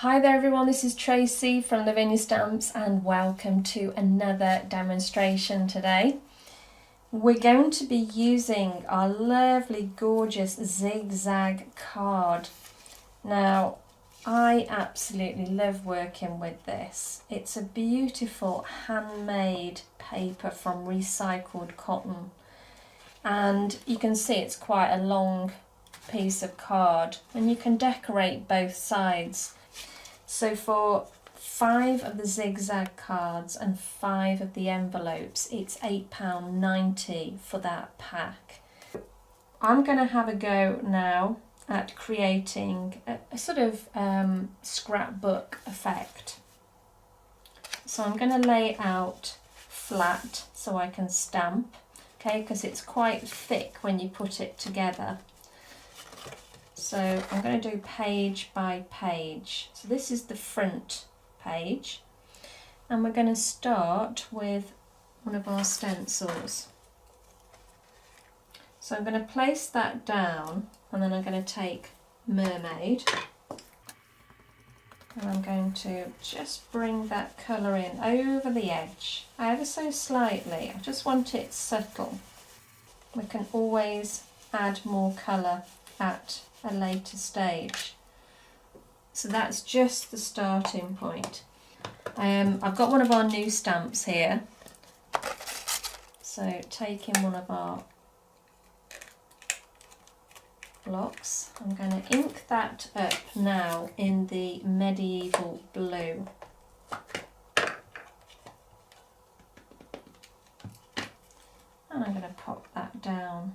Hi there everyone, this is Tracey from Lavinia Stamps and welcome to another demonstration today. We're going to be using our lovely gorgeous ZigZag card. Now I absolutely love working with this. It's a beautiful handmade paper from recycled cotton, and you can see it's quite a long piece of card and you can decorate both sides. So for 5 of the zigzag cards and 5 of the envelopes, it's £8.90 for that pack. I'm going to have a go now at creating a sort of scrapbook effect. So I'm going to lay it out flat so I can stamp, okay, because it's quite thick when you put it together. So I'm going to do page by page. So this is the front page, and we're going to start with one of our stencils. So I'm going to place that down, and then I'm going to take Mermaid, and I'm going to just bring that colour in over the edge, ever so slightly. I just want it subtle. We can always add more colour at a later stage. So that's just the starting point. I've got one of our new stamps here. So taking one of our blocks, I'm going to ink that up now in the medieval blue. And I'm going to pop that down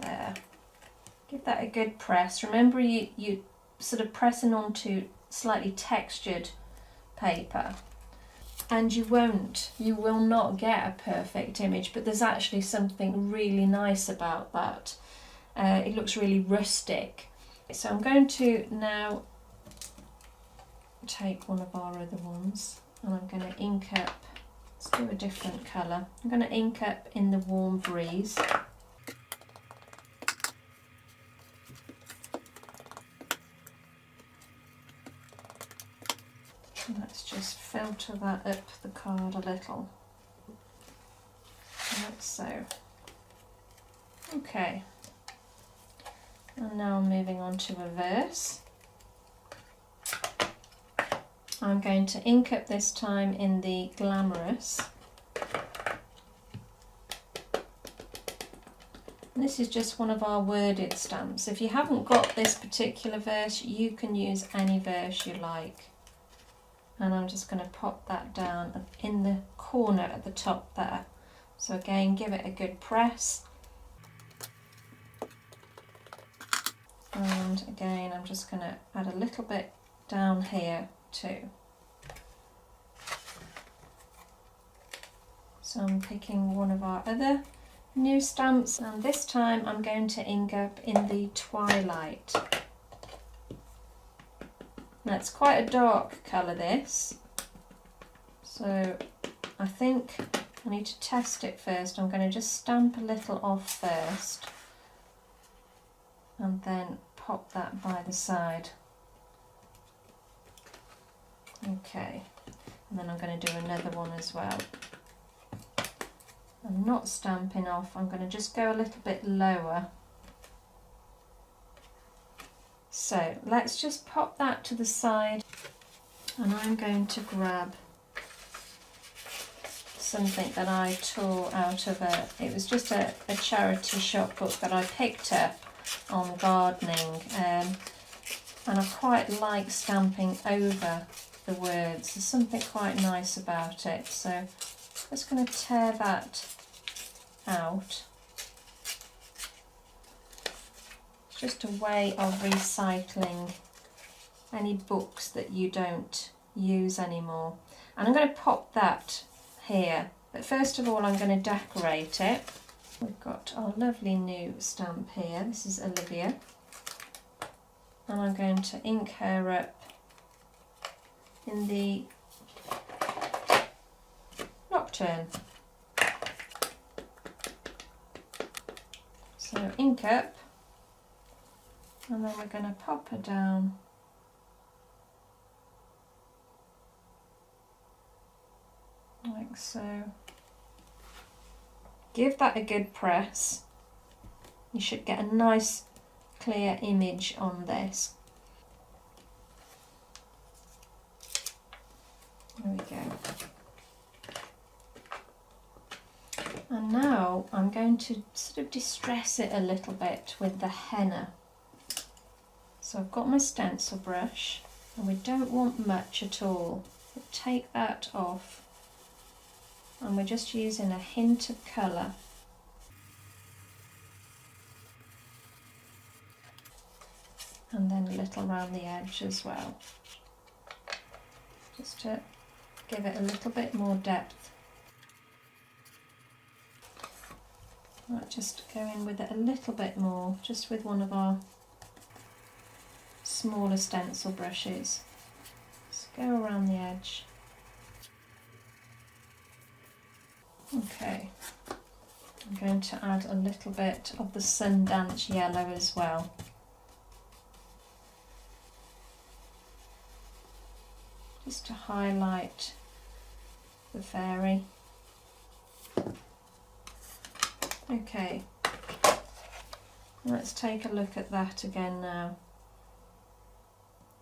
there. Give that a good press. Remember, you sort of pressing onto slightly textured paper, and you will not get a perfect image, but there's actually something really nice about that. It looks really rustic. So I'm going to now take one of our other ones, and I'm going to ink up. Let's do a different colour. I'm going to ink up in the Warm Breeze. Let's just filter that up the card a little, like so. Okay, and now I'm moving on to reverse. I'm going to ink up this time in the Glamorous. And this is just one of our worded stamps. If you haven't got this particular verse, you can use any verse you like. And I'm just going to pop that down in the corner at the top there. So again, give it a good press. And again, I'm just going to add a little bit down here too. So I'm picking one of our other new stamps, and this time I'm going to ink up in the Twilight. Now it's quite a dark colour, this, so I think I need to test it first. I'm going to just stamp a little off first and then pop that by the side. Okay, and then I'm going to do another one as well. I'm not stamping off, I'm going to just go a little bit lower. So let's just pop that to the side, and I'm going to grab something that I tore out of it was just a charity shop book that I picked up on gardening, and I quite like stamping over the words. There's something quite nice about it. So I'm just going to tear that out. Just a way of recycling any books that you don't use anymore. And I'm going to pop that here, but first of all I'm going to decorate it. We've got our lovely new stamp here. This is Olivia, and I'm going to ink her up in the Nocturne. So ink up, and then we're going to pop her down like so. Give that a good press. You should get a nice clear image on this. There we go. And now I'm going to sort of distress it a little bit with the henna. So I've got my stencil brush, and we don't want much at all. But take that off, and we're just using a hint of colour. And then a little around the edge as well, just to give it a little bit more depth. Right, just go in with it a little bit more, just with one of our smaller stencil brushes. Just go around the edge. Okay, I'm going to add a little bit of the Sundance yellow as well. Just to highlight the fairy. Okay, let's take a look at that again now.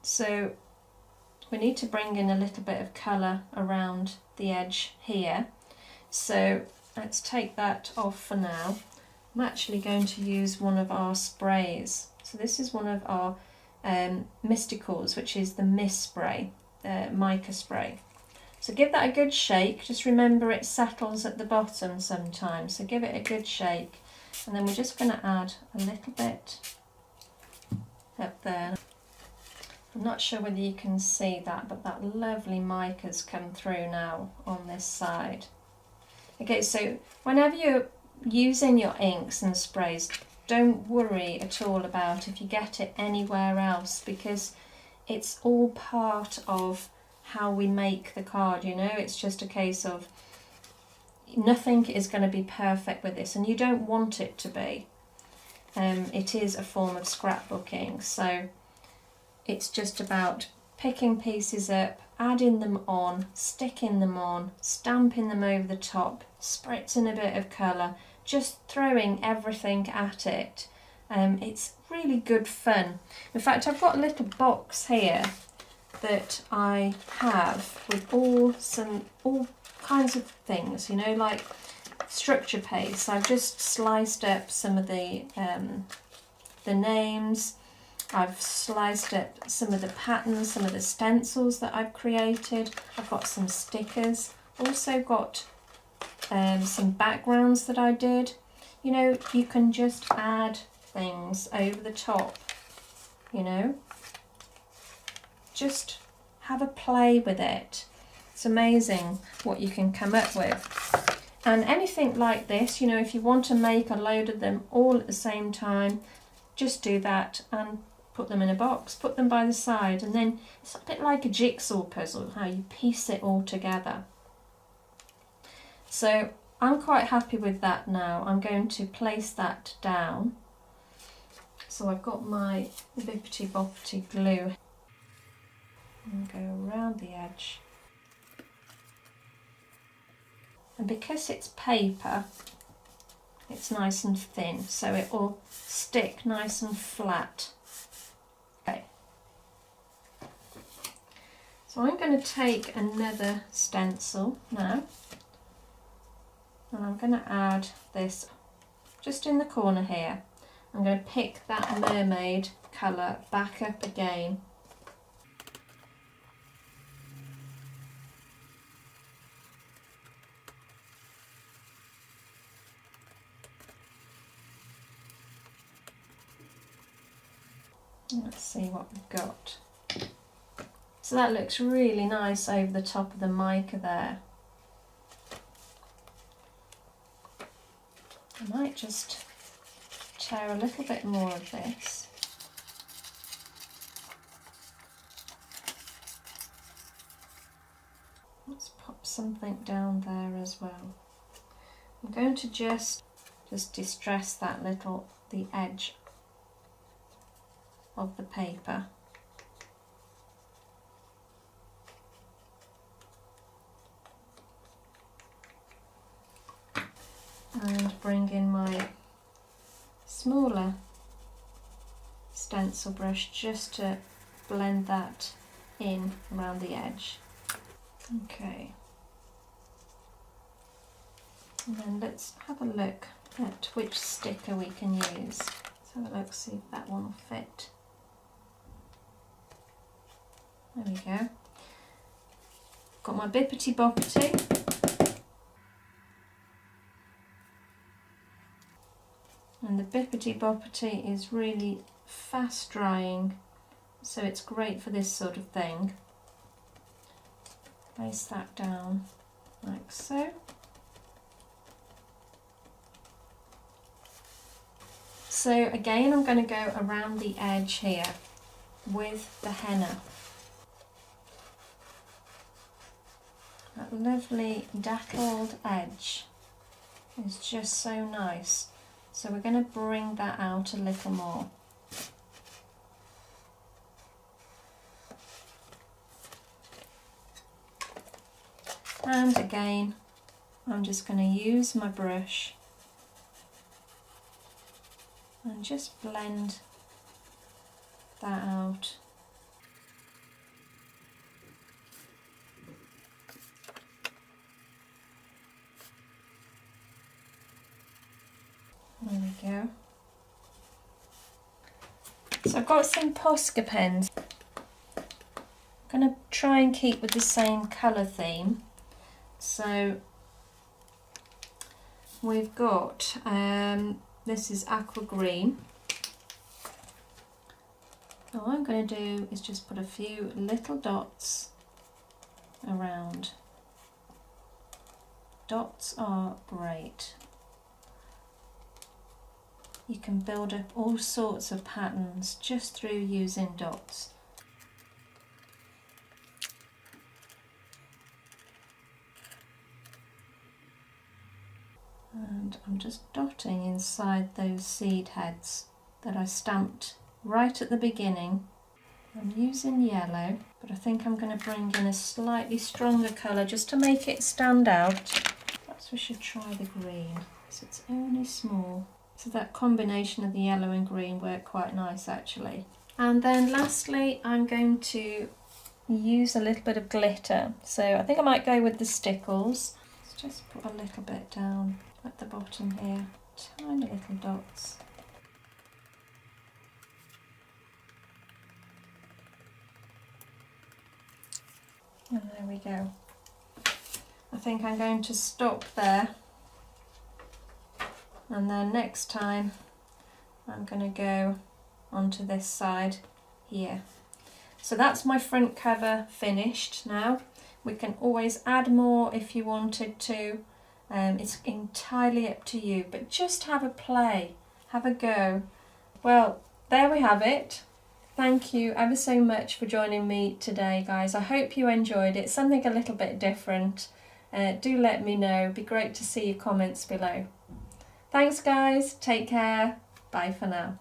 So we need to bring in a little bit of colour around the edge here. So let's take that off for now. I'm actually going to use one of our sprays. So this is one of our mysticals, which is the mist spray, mica spray. So give that a good shake. Just remember it settles at the bottom sometimes, so give it a good shake. And then we're just going to add a little bit up there. I'm not sure whether you can see that, but that lovely mica's come through now on this side. Okay, so whenever you're using your inks and sprays, don't worry at all about if you get it anywhere else, because it's all part of how we make the card, you know. It's just a case of nothing is going to be perfect with this, and you don't want it to be. It is a form of scrapbooking, so it's just about picking pieces up, adding them on, sticking them on, stamping them over the top, spritzing a bit of colour, just throwing everything at it. It's really good fun. In fact, I've got a little box here that I have with all kinds of things, you know, like structure paste. I've just sliced up some of the names. I've sliced up some of the patterns, some of the stencils that I've created. I've got some stickers. Also got some backgrounds that I did. You know, you can just add things over the top, you know. Just have a play with it. It's amazing what you can come up with. And anything like this, you know, if you want to make a load of them all at the same time, just do that and put them in a box, put them by the side, and then it's a bit like a jigsaw puzzle, how you piece it all together. So I'm quite happy with that now. I'm going to place that down. So I've got my Bippity Boppity glue and go around the edge. And because it's paper, it's nice and thin, so it will stick nice and flat. Okay. So I'm going to take another stencil now, and I'm going to add this just in the corner here. I'm going to pick that mermaid colour back up again. Let's see what we've got. So that looks really nice over the top of the mica there. I might just tear a little bit more of this. Let's pop something down there as well. I'm going to just distress that the edge of the paper. and bring in my smaller stencil brush just to blend that in around the edge. Okay, and then let's have a look at which sticker we can use. Let's have a look, see if that one will fit. There we go. Got my Bippity Boppity. And the Bippity Boppity is really fast drying, so it's great for this sort of thing. Place that down like so. So again, I'm going to go around the edge here with the henna. That lovely deckled edge is just so nice. So we're going to bring that out a little more. And again, I'm just going to use my brush and just blend that out. There we go. So I've got some Posca pens. I'm going to try and keep with the same colour theme. So we've got, this is aqua green. All I'm going to do is just put a few little dots around. Dots are great. You can build up all sorts of patterns just through using dots. And I'm just dotting inside those seed heads that I stamped right at the beginning. I'm using yellow, but I think I'm going to bring in a slightly stronger colour just to make it stand out. Perhaps we should try the green, because it's only small. So that combination of the yellow and green worked quite nice actually. And then lastly, I'm going to use a little bit of glitter. So I think I might go with the stickles. Let's just put a little bit down at the bottom here, tiny little dots. And there we go. I think I'm going to stop there. And then next time I'm going to go onto this side here. So that's my front cover finished now. We can always add more if you wanted to. It's entirely up to you, but just have a play, have a go. Well, there we have it. Thank you ever so much for joining me today, guys. I hope you enjoyed it. Something a little bit different. Do let me know. It'd be great to see your comments below. Thanks guys, take care, bye for now.